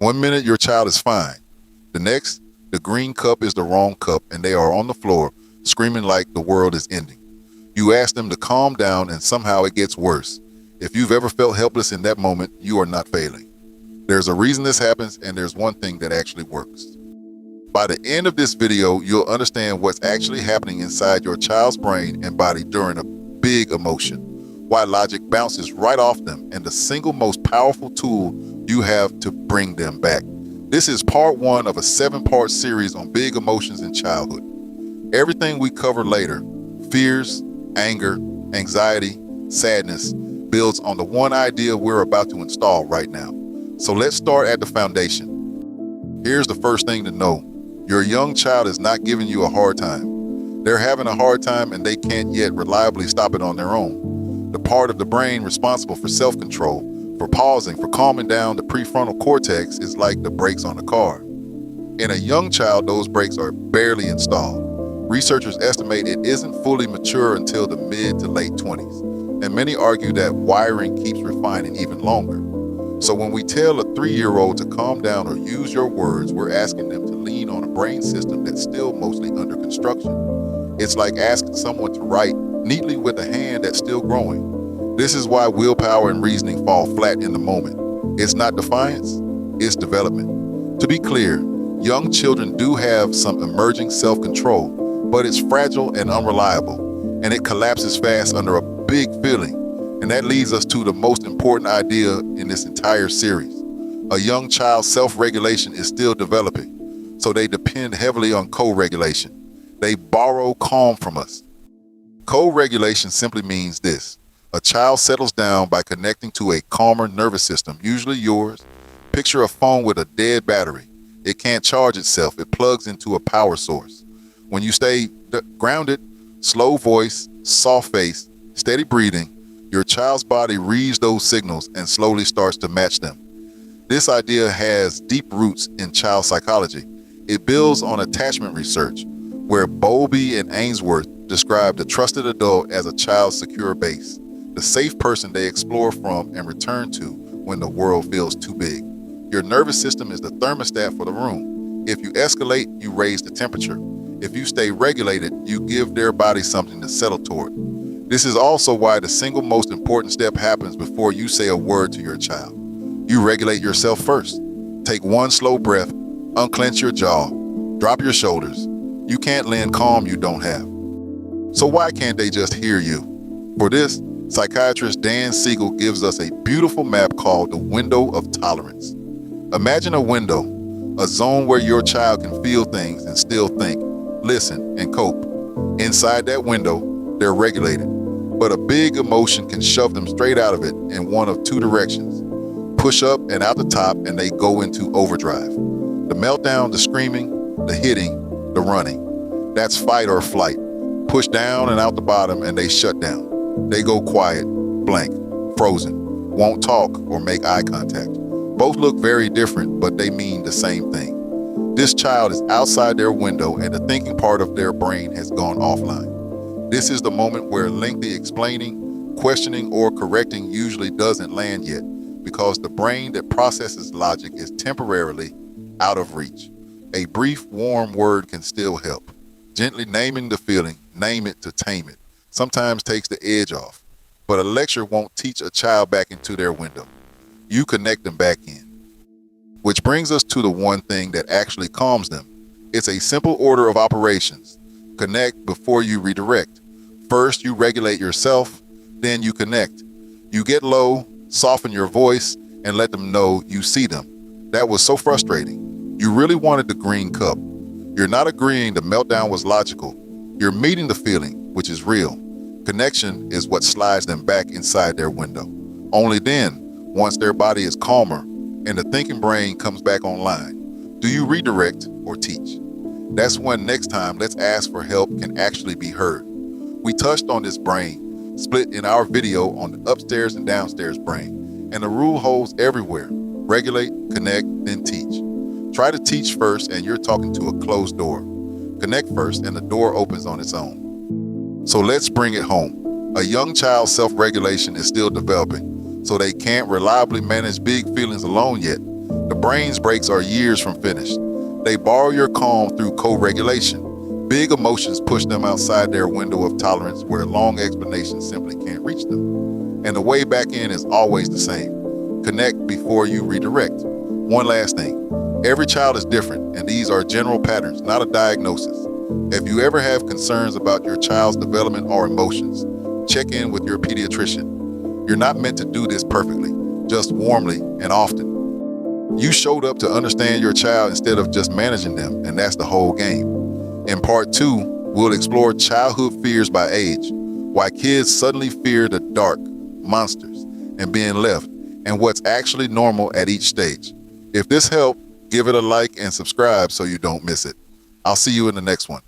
One minute your child is fine. The next, the green cup is the wrong cup and they are on the floor screaming like the world is ending. You ask them to calm down and somehow it gets worse. If you've ever felt helpless in that moment, you are not failing. There's a reason this happens, and there's one thing that actually works. By the end of this video, you'll understand what's actually happening inside your child's brain and body during a big emotion, why logic bounces right off them, and the single most powerful tool you have to bring them back. This is part 1 of a 7-part series on big emotions in childhood. Everything we cover later, fears, anger, anxiety, sadness, builds on the one idea we're about to install right now. So let's start at the foundation. Here's the first thing to know. Your young child is not giving you a hard time. They're having a hard time and they can't yet reliably stop it on their own. The part of the brain responsible for self-control, for pausing, for calming down the prefrontal cortex is like the brakes on a car. In a young child, those brakes are barely installed. Researchers estimate it isn't fully mature until the mid to late 20s, and many argue that wiring keeps refining even longer. So when we tell a 3-year-old to calm down or use your words, we're asking them to lean on a brain system that's still mostly under construction. It's like asking someone to write neatly with a hand that's still growing. This is why willpower and reasoning fall flat in the moment. It's not defiance, it's development. To be clear, young children do have some emerging self-control, but it's fragile and unreliable, and it collapses fast under a big feeling. And that leads us to the most important idea in this entire series. A young child's self-regulation is still developing, so they depend heavily on co-regulation. They borrow calm from us. Co-regulation simply means this. A child settles down by connecting to a calmer nervous system, usually yours. Picture a phone with a dead battery. It can't charge itself. It plugs into a power source. When you stay grounded, slow voice, soft face, steady breathing, your child's body reads those signals and slowly starts to match them. This idea has deep roots in child psychology. It builds on attachment research, where Bowlby and Ainsworth described a trusted adult as a child's secure base, the safe person they explore from and return to when the world feels too big. Your nervous system is the thermostat for the room. If you escalate, you raise the temperature. If you stay regulated, you give their body something to settle toward. This is also why the single most important step happens before you say a word to your child. You regulate yourself first. Take one slow breath, unclench your jaw, drop your shoulders. You can't lend calm you don't have. So why can't they just hear you? For this, psychiatrist Dan Siegel gives us a beautiful map called the window of tolerance. Imagine a window, a zone where your child can feel things and still think, listen, and cope. Inside that window, they're regulated, but a big emotion can shove them straight out of it in one of 2 directions. Push up and out the top and they go into overdrive. The meltdown, the screaming, the hitting, the running. That's fight or flight. Push down and out the bottom and they shut down. They go quiet, blank, frozen, won't talk or make eye contact. Both look very different, but they mean the same thing. This child is outside their window and the thinking part of their brain has gone offline. This is the moment where lengthy explaining, questioning, or correcting usually doesn't land yet, because the brain that processes logic is temporarily out of reach. A brief, warm word can still help. Gently naming the feeling, name it to tame it, sometimes takes the edge off. But a lecture won't teach a child back into their window. You connect them back in. Which brings us to the one thing that actually calms them. It's a simple order of operations. Connect before you redirect. First, you regulate yourself, then you connect. You get low, soften your voice, and let them know you see them. That was so frustrating. You really wanted the green cup. You're not agreeing the meltdown was logical. You're meeting the feeling, which is real. Connection is what slides them back inside their window. Only then, once their body is calmer and the thinking brain comes back online, do you redirect or teach? That's when next time Let's Ask for Help can actually be heard. We touched on this brain split in our video on the upstairs and downstairs brain, and the rule holds everywhere. Regulate, connect, then teach. Try to teach first and you're talking to a closed door. Connect first and the door opens on its own. So let's bring it home. A young child's self-regulation is still developing, so they can't reliably manage big feelings alone yet. The brain's breaks are years from finished. They borrow your calm through co-regulation. Big emotions push them outside their window of tolerance where long explanations simply can't reach them. And the way back in is always the same. Connect before you redirect. One last thing. Every child is different, and these are general patterns, not a diagnosis. If you ever have concerns about your child's development or emotions, check in with your pediatrician. You're not meant to do this perfectly, just warmly and often. You showed up to understand your child instead of just managing them, and that's the whole game. In part 2, we'll explore childhood fears by age, why kids suddenly fear the dark, monsters, and being left, and what's actually normal at each stage. If this helped, give it a like and subscribe so you don't miss it. I'll see you in the next one.